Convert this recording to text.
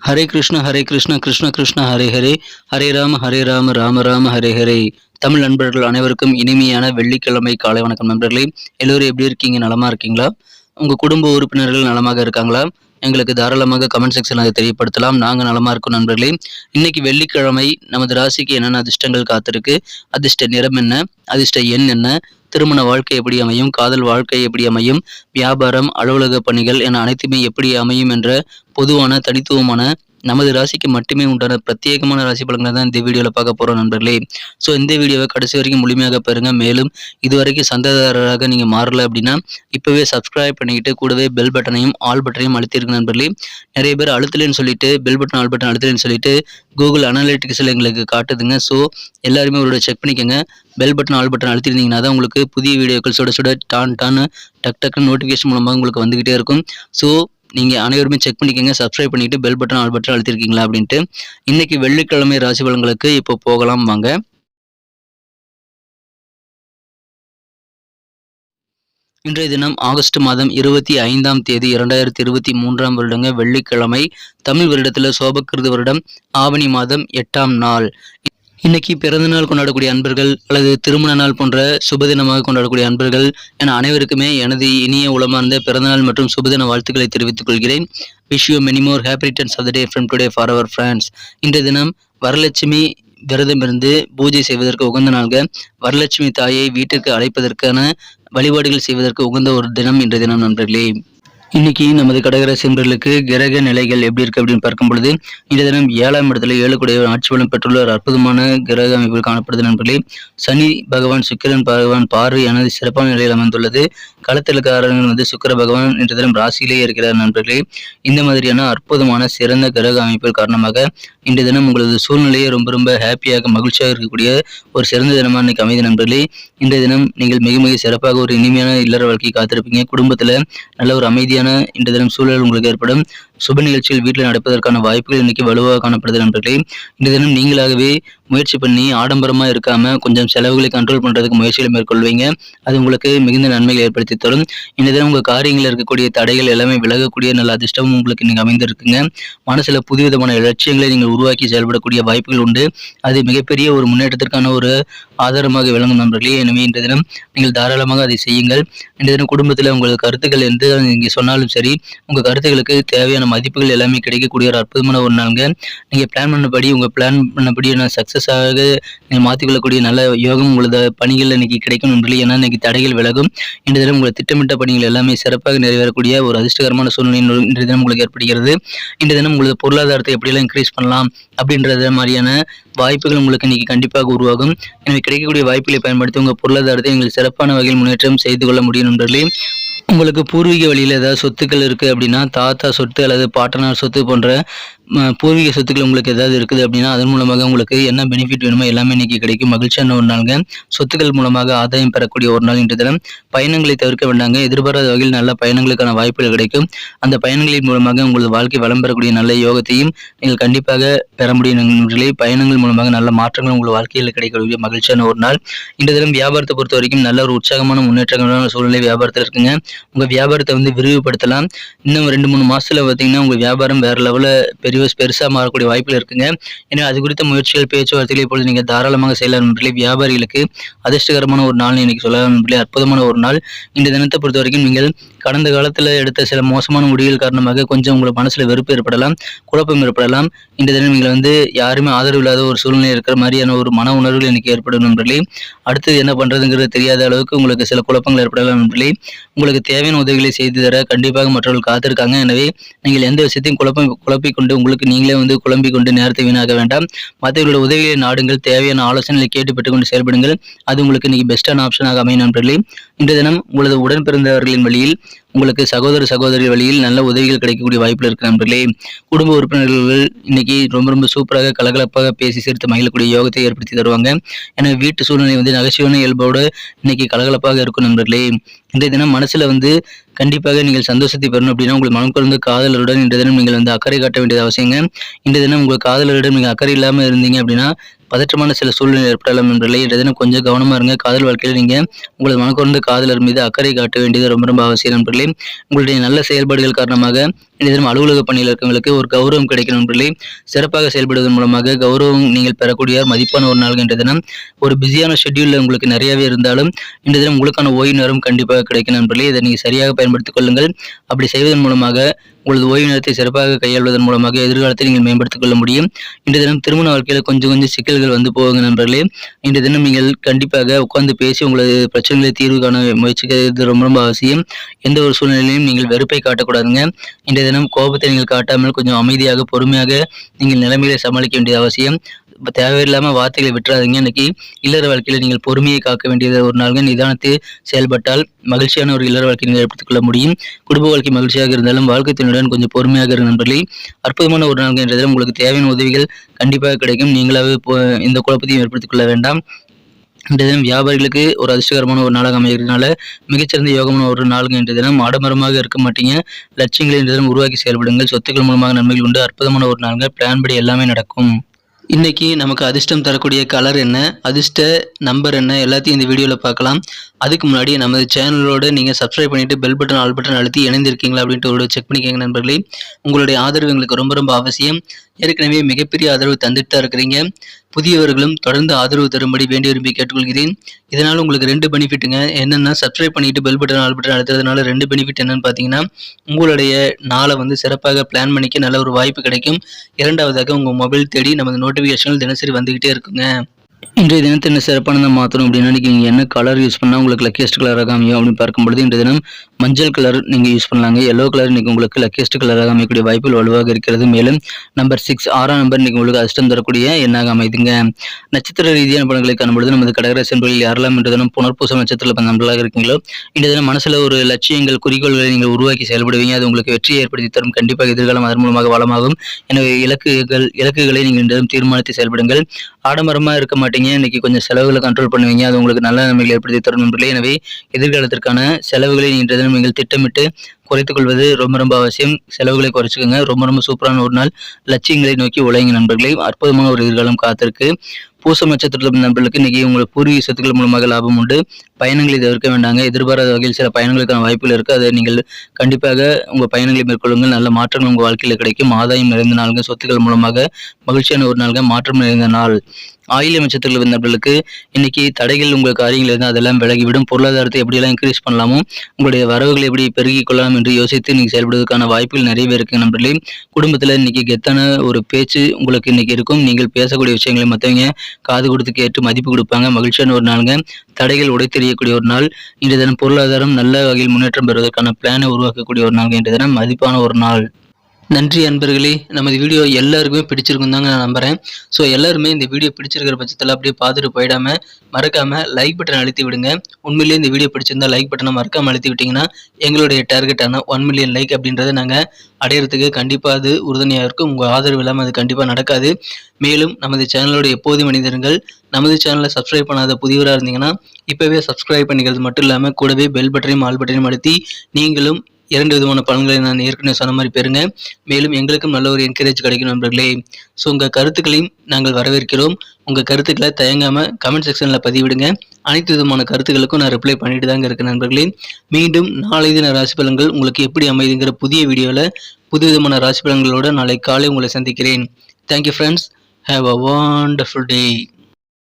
ஹரே கிருஷ்ண கிருஷ்ண கிருஷ்ண ஹரே ஹரே, ஹரே ராம ராம ராம ஹரே ஹரே. தமிழ் நண்பர்கள் அனைவருக்கும் இனிமையான வெள்ளிக்கிழமை காலை வணக்கம் நண்பர்களே. எல்லோரும் எப்படி இருக்கீங்க? நலமா இருக்கீங்களா? உங்க குடும்ப உறுப்பினர்கள் நலமாக இருக்காங்களா? எங்களுக்கு தாராளமாக கமெண்ட் செக்ஷன் அதை தெரியப்படுத்தலாம். நாங்கள் நலமா இருக்கோம் நண்பர்களே. இன்னைக்கு வெள்ளிக்கிழமை நமது ராசிக்கு என்னென்ன அதிர்ஷ்டங்கள் காத்திருக்கு, அதிர்ஷ்ட நிறம் என்ன, அதிர்ஷ்ட எண் என்ன, திருமண வாழ்க்கை எப்படி அமையும், காதல் வாழ்க்கை எப்படி அமையும், வியாபாரம், அலுவலக பணிகள் என அனைத்துமே எப்படி அமையும் என்ற பொதுவான தனித்துவமான நமது ராசிக்கு மட்டுமே உண்டான பிரத்யேகமான ராசி பலன்களை தான் இந்த வீடியோவில் பார்க்க போகிறோம் நண்பர்களே. ஸோ இந்த வீடியோவை கடைசி வரைக்கும் முழுமையாக பாருங்க. மேலும் இதுவரைக்கும் சந்தாதாரராக நீங்கள் மாறல அப்படின்னா இப்போவே சப்ஸ்கிரைப் பண்ணிக்கிட்டு கூடவே பெல் பட்டனையும் ஆல் பட்டனையும் அழுத்திருக்கு நண்பர்களே. நிறைய பேர் அழுத்தலைன்னு சொல்லிட்டு பெல் பட்டன் ஆல் பட்டன் அழுத்தலைன்னு சொல்லிட்டு கூகுள் அனலிட்டிக்ஸில் எங்களுக்கு காட்டுதுங்க. ஸோ எல்லாருமே ஒரு செக் பண்ணிக்கோங்க. பெல் பட்டன் ஆல் பட்டன் அழுத்திருந்தீங்கன்னா தான் உங்களுக்கு புதிய வீடியோக்கள் சுட டான்னு டக்குன்னு நோட்டிஃபிகேஷன் மூலமாக உங்களுக்கு வந்துக்கிட்டே இருக்கும். ஸோ நீங்கள் அனைவருமே செக் பண்ணிக்கோங்க. சப்ஸ்கிரைப் பண்ணிட்டு பெல் பட்டன் ஆல் பட்டன் அழுத்திருக்கீங்களா அப்படின்ட்டு. இன்னைக்கு வெள்ளிக்கிழமை ராசி பலன்களுக்கு இப்போ போகலாம் வாங்க. இன்றைய தினம் ஆகஸ்ட் மாதம் 25ஆம் தேதி 2023ஆம் வருடங்க வெள்ளிக்கிழமை. தமிழ் வருடத்தில் சோபக்கிருது வருடம் ஆவணி மாதம் 8ஆம் நாள். இன்னைக்கு பிறந்த நாள் கொண்டாடக்கூடிய அன்பர்கள் அல்லது திருமண நாள் போன்ற சுபதினமாக கொண்டாடக்கூடிய அன்பர்கள் என அனைவருக்குமே எனது இனிய உளமார்ந்த பிறந்தநாள் மற்றும் சுபதின வாழ்த்துக்களை தெரிவித்துக் கொள்கிறேன். Wish you many more happy returns of the day from today for our friends. இன்றைய தினம் வரலட்சுமி விரதமிருந்து பூஜை செய்வதற்கு உகந்த நாள்கள். வரலட்சுமி தாயை வீட்டிற்கு அழைப்பதற்கான வழிபாடுகள் செய்வதற்கு உகந்த ஒரு தினம் இன்றைய தினம் நண்பர்களே. இன்னைக்கு நமது கடகராசி நண்பர்களுக்கு கிரக நிலைகள் எப்படி இருக்கு அப்படின்னு பார்க்கும் பொழுது இந்த தினம் 7ஆம் இடத்துல 7 கூடிய ஆட்சி பலம் பெற்றுள்ள ஒரு அற்புதமான கிரக அமைப்புகள் காணப்படுது நண்பர்களே. சனி பகவான் சுக்கிரன் பகவான் பார்வை எனது சிறப்பான நிலையில் அமைந்துள்ளது. களத்திலுக்காரர்கள் சுக்கிர பகவான் இன்றைய தினம் ராசியிலேயே இருக்கிறார் நண்பர்களே. இந்த மாதிரியான அற்புதமான சிறந்த கிரக அமைப்புகள் காரணமாக இன்றைய தினம் உங்களது சூழ்நிலையை ரொம்ப ஹாப்பியாக மகிழ்ச்சியாக இருக்கக்கூடிய ஒரு சிறந்த தினமாக இன்னைக்கு அமைதி நண்பர்களே. இன்றைய தினம் நீங்கள் மிக சிறப்பாக ஒரு இனிமையான இல்லற வாழ்க்கை காத்திருப்பீங்க. குடும்பத்தில் நல்ல ஒரு அமைதியான இந்த தினம் சூழல் உங்களுக்கு ஏற்படும். சுப நிகழ்ச்சிகள் வீட்டில் நடப்பதற்கான வாய்ப்புகள் இன்னைக்கு வலுவாக காணப்படுது நண்பர்களே. இந்த தினம் நீங்களாகவே முயற்சி பண்ணி ஆடம்பரமா இருக்காம கொஞ்சம் செலவுகளை கண்ட்ரோல் பண்றதுக்கு முயற்சிகளை மேற்கொள்வீங்க. அது உங்களுக்கு மிகுந்த நன்மைகளை ஏற்படுத்தி தரும். இந்த தினம் உங்க காரியங்களில் இருக்கக்கூடிய தடைகள் எல்லாமே விலகக்கூடிய நல்ல அதிர்ஷ்டமும் உங்களுக்கு நீங்க அமைந்திருக்குங்க. மனசுல புதுவிதமான லட்சியங்களை நீங்கள் உருவாக்கி செயல்படக்கூடிய வாய்ப்புகள் உண்டு. அது மிகப்பெரிய ஒரு முன்னேற்றத்திற்கான ஒரு ஆதாரமாக விளங்கும் நண்பர்களே. எனவே இந்த தினம் நீங்கள் தாராளமாக அதை செய்யுங்கள். இந்த தினம் குடும்பத்தில் உங்களது கருத்துக்கள் எந்த நீங்க சொன்னாலும் சரி உங்க கருத்துக்களுக்கு தேவையான மதிப்புகள் எல்லாமே கிடைக்கக்கூடிய ஒரு அற்புதமான ஒரு நாளுங்க. நீங்க பிளான் பண்ணபடி உங்க பிளான் பண்ணபடி சக்சஸ் ஆக நீங்கள் மாற்றிக்கொள்ளக்கூடிய நல்ல யோகம் உங்களது பணிகள் இன்னைக்கு கிடைக்கும் நண்பர்களே. ஏன்னா இன்னைக்கு தடைகள் விலகும். இன்றைய தினம் உங்களது திட்டமிட்ட பணிகள் எல்லாமே சிறப்பாக நிறைவேறக்கூடிய ஒரு அதிர்ஷ்டகரமான சூழ்நிலை இன்றைய தினம் உங்களுக்கு ஏற்படுகிறது. இன்றைய தினம் உங்களது பொருளாதாரத்தை எப்படியெல்லாம் இன்க்ரீஸ் பண்ணலாம் அப்படின்றது மாதிரியான வாய்ப்புகள் உங்களுக்கு இன்னைக்கு கண்டிப்பாக உருவாகும். எனவே கிடைக்கக்கூடிய வாய்ப்புகளை பயன்படுத்தி உங்கள் பொருளாதாரத்தை நீங்கள் சிறப்பான வகையில் முன்னேற்றம் செய்து கொள்ள முடியும் நண்பர்களே. உங்களுக்கு பூர்வீக வழியில் ஏதாவது சொத்துக்கள் இருக்குது அப்படின்னா தாத்தா சொத்து அல்லது பாட்டனார் சொத்து போன்ற பூர்வீக சொத்துக்கள் உங்களுக்கு ஏதாவது இருக்குது அப்படின்னா அதன் மூலமாக உங்களுக்கு என்ன பெனிஃபிட் வேணுமோ எல்லாமே இன்னைக்கு கிடைக்கும். மகிழ்ச்சியான ஒரு நாளுங்க. சொத்துக்கள் மூலமாக ஆதாயம் பெறக்கூடிய ஒரு நாள் இன்றைய தினம். பயணங்களை தவிர்க்க வேண்டாங்க. எதிர்பாராத வகையில் நல்ல பயணங்களுக்கான வாய்ப்புகள் கிடைக்கும். அந்த பயணங்களின் மூலமாக உங்களது வாழ்க்கை வளம் பெறக்கூடிய நல்ல யோகத்தையும் நீங்கள் கண்டிப்பாக பெற முடியும் நண்பர்களே. பயணங்கள் மூலமாக நல்ல மாற்றங்கள் உங்கள் வாழ்க்கையில் கிடைக்கக்கூடிய மகிழ்ச்சியான ஒரு நாள். இன்றைய தினம் வியாபாரத்தை பொறுத்த வரைக்கும் நல்ல ஒரு உற்சாகமான முன்னேற்றமான சூழ்நிலை வியாபாரத்தில் இருக்குங்க. உங்கள் வியாபாரத்தை விரிவுபடுத்தலாம். இன்னும் 2-3 மாசத்துல பார்த்தீங்கன்னா உங்கள் வியாபாரம் வேற லெவலில் பெருசாக மாறக்கூடிய வாய்ப்புகள் இருக்குங்க. எனவே அது குறித்த முயற்சிகள் பேச்சுவார்த்தைகள் இப்பொழுது நீங்கள் தாராளமாக செய்யலாம் நண்பர்களே. வியாபாரிகளுக்கு அதிர்ஷ்டகரமான ஒரு நாள் இன்னைக்கு சொல்லலாம் நண்பர்களே. அற்புதமான ஒரு நாள். இந்த தினத்தை பொறுத்த வரைக்கும் நீங்கள் கடந்த காலத்தில் எடுத்த சில மோசமான முடிவுகள் காரணமாக கொஞ்சம் உங்கள் மனசுல வெறுப்பு ஏற்படலாம், குழப்பம் ஏற்படலாம். இந்த தினம் நீங்கள் யாருமே ஆதரவு இல்லாத ஒரு சூழ்நிலை இருக்கிற மாதிரியான ஒரு மன உணர்வுகள் இன்னைக்கு ஏற்படும் நண்பர்களே. அடுத்து என்ன பண்றதுங்கிறது தெரியாத அளவுக்கு உங்களுக்கு சில குழப்பங்கள் ஏற்படலாம் நண்பர்களே. உங்களுக்கு தேவையான உதவிகளை செய்து தர கண்டிப்பாக மற்றவர்கள் காத்திருக்காங்க. எனவே நீங்கள் எந்த விஷயத்தையும் குழப்பிக்கொண்டு உங்களுக்கு நீங்களே குழம்பிக் கொண்டு நேரத்தை வீணாக வேண்டாம். மற்றவர்களோட உதவிகளை நாடுங்கள். தேவையான ஆலோசனைகளை கேட்டு பெற்றுக்கொண்டு செயல்படுங்கள். அது உங்களுக்கு இன்னைக்கு பெஸ்டான ஆப்ஷனாக அமையும் நண்பர்களே. இன்றைய தினம் உங்களது உடன் பிறந்தவர்களின் வழியில் உங்களுக்கு சகோதரி வழியில் நல்ல உதவிகள் கிடைக்கக்கூடிய வாய்ப்புகள் இருக்கு நண்பர்களே. குடும்ப உறுப்பினர்கள் இன்னைக்கு ரொம்ப சூப்பராக கலகலப்பாக பேசி சிரித்து மகிழக்கூடிய யோகத்தை ஏற்படுத்தி தருவாங்க. எனவே வீட்டு சூழ்நிலை நகைச்சுவையான இயல்போடு இன்னைக்கு கலகலப்பாக இருக்கும் நண்பர்களே. இன்றைய தினம் மனசுல கண்டிப்பாக நீங்கள் சந்தோஷத்தை பெறணும் அப்படின்னா உங்கள் மனம் குறைந்த காதலருடன் இன்றைய தினம் நீங்கள் அக்கறை காட்ட வேண்டியது அவசியங்க. இன்றைய தினம் உங்கள் காதலரிடம் நீங்கள் அக்கறை இல்லாமல் இருந்தீங்க அப்படின்னா பதற்றமான சில சூழ்நிலை ஏற்படலாம் நண்பர்களே. இன்றைய தினம் கொஞ்சம் கவனமா இருங்க. காதல் வாழ்க்கையில் நீங்க உங்களது மனக்குறைந்த காதலர் மீது அக்கறை காட்ட வேண்டியது ரொம்ப அவசியம் நண்பர்களே. உங்களுடைய நல்ல செயல்பாடுகள் காரணமாக இன்றைய தினம் அலுவலக பணியில் இருக்கவங்களுக்கு ஒரு கௌரவம் கிடைக்கும் நண்பர்களே. சிறப்பாக செயல்படுவதன் மூலமாக கௌரவம் நீங்கள் பெறக்கூடிய மதிப்பான ஒரு நாள் இன்றைய தினம். ஒரு பிஸியான ஷெட்யூல்ல உங்களுக்கு நிறையவே இருந்தாலும் இன்றைய தினம் உங்களுக்கான ஓய்வு நேரம் கண்டிப்பாக கிடைக்கும் நண்பர்களே. இதை நீங்கள் சரியாக பயன்படுத்திக் கொள்ளுங்கள். அப்படி செய்வதன் மூலமாக உங்களது ஓய்வு நேரத்தை சிறப்பாக கையாள்வதன் மூலமாக எதிர்காலத்தை நீங்கள் மேம்படுத்திக் கொள்ள முடியும். இன்றைய தினம் திருமண வாழ்க்கையில் கொஞ்சம் சிக்கல்கள் வந்து போகுங்க நண்பர்களே. இன்றைய தினம் நீங்கள் கண்டிப்பாக உட்கார்ந்து பேசி உங்களது பிரச்சனைகளை தீர்வு காண முயற்சிக்கிறது ரொம்ப அவசியம். எந்த ஒரு சூழ்நிலையிலும் நீங்கள் வெறுப்பை காட்டக்கூடாதுங்க. இன்றைய தினம் கோபத்தை நீங்கள் காட்டாமல் கொஞ்சம் அமைதியாக பொறுமையாக நீங்கள் நிலைமைகளை சமாளிக்க வேண்டியது அவசியம். தேவையில்லாம வார்த்தைகளை விட்டுறாதீங்க. இன்னைக்கு இல்லற வாழ்க்கையில நீங்கள் பொறுமையை காக்க வேண்டியது ஒரு நாளுங்க. நிதானத்தை செயல்பட்டால் மகிழ்ச்சியான ஒரு இல்லற வாழ்க்கை நீங்கள் ஏற்படுத்திக் கொள்ள முடியும். குடும்ப வாழ்க்கை மகிழ்ச்சியாக இருந்தாலும் வாழ்க்கை துணையுடன் கொஞ்சம் பொறுமையாக இருக்க நண்பர்களே. அற்புதமான ஒரு நாள் என்றதில் உங்களுக்கு தேவையான உதவிகள் கண்டிப்பாக கிடைக்கும். நீங்களாவே இந்த குழப்பத்தையும் ஏற்படுத்திக் கொள்ள வேண்டாம். இன்றைய தினம் வியாபாரிகளுக்கு ஒரு அதிர்ஷ்டகரமான ஒரு நாளாக அமைகிறதுனால மிகச்சிறந்த யோகமான ஒரு நாளுங்க. இன்றைய தினம் ஆடம்பரமாக இருக்க மாட்டீங்க. லட்சியங்களை இன்றைய தினம் உருவாக்கி செயல்படுங்கள். சொத்துக்கள் மூலமாக நன்மைகள் உண்டு. அற்புதமான ஒரு நாளுங்க. பிளான் படி எல்லாமே நடக்கும். இன்னைக்கு நமக்கு அதிர்ஷ்டம் தரக்கூடிய கலர் என்ன, அதிர்ஷ்ட நம்பர் என்ன, எல்லாத்தையும் இந்த வீடியோவில் பார்க்கலாம். அதுக்கு முன்னாடி நமது சேனலோட நீங்கள் சப்ஸ்கிரைப் பண்ணிட்டு பெல் பட்டன் ஆல் பட்டன் அழுத்தி இணைந்திருக்கீங்களா அப்படின்ட்டு ஒரு செக் பண்ணிக்கோங்க நண்பர்களே. உங்களுடைய ஆதரவு எங்களுக்கு ரொம்ப அவசியம். ஏற்கனவே மிகப்பெரிய ஆதரவு தந்துட்டு தான் இருக்கிறீங்க. புதியவர்களும் தொடர்ந்து ஆதரவு தரும்படி வேண்டி விரும்பி கேட்டுக்கொள்கிறேன். இதனால் உங்களுக்கு 2 பெனிஃபிட்டுங்க. என்னென்னா சப்ஸ்கிரைப் பண்ணிட்டு பெல் பட்டன் ஆல் பட்டன் அழுத்துறதுனால 2 பெனிஃபிட் என்னன்னு பார்த்தீங்கன்னா, உங்களுடைய நாளை வந்து சிறப்பாக பிளான் பண்ணிக்க நல்ல ஒரு வாய்ப்பு கிடைக்கும். இரண்டாவதாக உங்கள் மொபைல் தேடி நமது நோட்டிஃபிகேஷன்கள் தினசரி வந்துகிட்டே இருக்குங்க. இன்றைய தினத்தை என்ன சிறப்பானதை மாற்றணும் அப்படின்னா, நீங்கள் என்ன கலர் யூஸ் பண்ணால் உங்களுக்கு லக்கியஸ்ட் கலராக அமையும் அப்படின்னு பார்க்கும்பொழுது இன்றைய தினம் மஞ்சள் கலர் நீங்கள் யூஸ் பண்ணலாங்க. எல்லோ கலர் இன்னைக்கு உங்களுக்கு லக்கியஸ்ட் கலராக அமையக்கூடிய வாய்ப்புகள் வலுவாக இருக்கிறது. மேலும் நம்பர் 6 6ஆம் நம்பர் இன்னைக்கு உங்களுக்கு அதிர்ஷ்டம் தரக்கூடிய எண்ணாக அமைதுங்க. நட்சத்திர ரீதியான பலன்களை காணும்பொழுது நமது கடகராசி என்பதில் யாரெல்லாம் இன்றைய தினம் புனர்பூசம் நட்சத்திரத்தில் நண்பர்களாக இருக்கீங்களோ இன்றைய தினம் மனசில் ஒரு லட்சியங்கள் குறிக்கோள்களை நீங்கள் உருவாக்கி செயல்படுவீங்க. அது உங்களுக்கு வெற்றியை ஏற்படுத்தி தரும். கண்டிப்பாக எதிர்காலம் அதன் மூலமாக வளமாகும். எனவே இலக்குகளை நீங்கள் இன்றைய தினம் தீர்மானித்து செயல்படுங்கள். ஆடம்பரமாக இருக்க மாட்டீங்க. இன்னைக்கு கொஞ்சம் செலவுகளை கண்ட்ரோல் பண்ணுவீங்க. அது உங்களுக்கு நல்ல நன்மைகள் ஏற்படுத்தி தரும் நண்பர்களே. எனவே எதிர்காலத்திற்கான செலவுகளை இன்றைய தினம் நீங்கள் திட்டமிட்டு குறைத்துக் கொள்வது ரொம்ப அவசியம். செலவுகளை குறைச்சிக்கோங்க. ரொம்ப சூப்பரான ஒரு நாள். லட்சியங்களை நோக்கி உழைங்க நண்பர்களே. அற்புதமான ஒரு எதிர்காலம் காத்திருக்கு. பூசம் நட்சத்திரத்தில் நண்பர்களுக்கு இன்னைக்கு உங்களுக்கு பூர்வீக சொத்துக்கள் மூலமாக லாபம் உண்டு. பயணங்களை தவிர்க்க வேண்டாங்க. எதிர்பாராத வகையில் சில பயணங்களுக்கான வாய்ப்புகள் இருக்குது. அதை நீங்கள் கண்டிப்பாக உங்கள் பயணங்களை மேற்கொள்ளுங்கள். நல்ல மாற்றங்கள் உங்கள் வாழ்க்கையில் கிடைக்கும். ஆதாயம் நிறைந்த நாளுங்க. சொத்துக்கள் மூலமாக மகிழ்ச்சியான ஒரு நாளுங்க. மாற்றம் நிறைந்த நாள். ஆயில்ய நட்சத்திரத்தில் நண்பர்களுக்கு இன்னைக்கு தடைகள் உங்கள் காரியங்கள் இருந்தால் அதெல்லாம் விலகிவிடும். பொருளாதாரத்தை எப்படியெல்லாம் இன்க்ரீஸ் பண்ணலாமோ, உங்களுடைய வரவுகளை எப்படி பெருக்கிக் கொள்ளலாம் என்று யோசித்து நீங்கள் செயல்படுவதற்கான வாய்ப்புகள் நிறையவே இருக்கு நண்பர்களே. குடும்பத்தில் இன்னைக்கு கெத்தான ஒரு பேச்சு உங்களுக்கு இன்னைக்கு இருக்கும். நீங்கள் பேசக்கூடிய விஷயங்களை மற்றவங்க காது கொடுத்து கேட்டு மதிப்பு கொடுப்பாங்க. மகிழ்ச்சியான ஒரு நாளுங்க. தடைகள் உடைத்தெறியக்கூடிய ஒரு நாள். இன்றைய தினம் பொருளாதாரம் நல்ல வகையில் முன்னேற்றம் பெறுவதற்கான பிளானை உருவாக்கக்கூடிய ஒரு நாள். இன்றைய தினம் மதிப்பான ஒரு நாள். நன்றி அன்பர்களே. நமது வீடியோ எல்லாருக்குமே பிடிச்சிருக்கும் தாங்க நான் நம்புறேன். ஸோ எல்லாருமே இந்த வீடியோ பிடிச்சிருக்கிற பட்சத்தில் அப்படியே பார்த்துட்டு போயிடாம மறக்காம லைக் பட்டன் அழுத்தி விடுங்க. உண்மையிலேயே இந்த வீடியோ பிடிச்சிருந்தா லைக் பட்டனை மறக்காம அழுத்தி விட்டீங்கன்னா எங்களுடைய டார்கெட்டான 1 மில்லியன் லைக் அப்படின்றத நாங்கள் அடையிறதுக்கு கண்டிப்பாக அது உறுதுணையாக இருக்கும். உங்கள் ஆதரவு இல்லாமல் அது கண்டிப்பாக நடக்காது. மேலும் நமது சேனலோட எப்போதும் மனிதர்கள் நமது சேனலை சப்ஸ்கிரைப் பண்ணாத புதியவராக இருந்தீங்கன்னா இப்போவே சப்ஸ்கிரைப் பண்ணிக்கிறது மட்டும் இல்லாமல் கூடவே பெல் பட்டனையும் ஆல் பட்டனையும் அழுத்தி நீங்களும் 2 விதமான பலன்களை நான் ஏற்கனவே சொன்ன மாதிரி பெறுங்க. மேலும் எங்களுக்கும் நல்ல ஒரு என்கரேஜ் கிடைக்கும் நண்பர்களே. ஸோ உங்கள் கருத்துக்களையும் நாங்கள் வரவேற்கிறோம். உங்கள் கருத்துக்களை தயங்காமல் கமெண்ட் செக்ஷனில் பதிவிடுங்க. அனைத்து விதமான கருத்துக்களுக்கும் நான் ரிப்ளை பண்ணிட்டு தாங்க இருக்கேன் நண்பர்களே. மீண்டும் நாளை தின ராசி பலன்கள் உங்களுக்கு எப்படி அமைதுங்கிற புதிய வீடியோவில் புது விதமான ராசி பலன்களோடு நாளை காலை உங்களை சந்திக்கிறேன். Thank you friends. Have a wonderful day.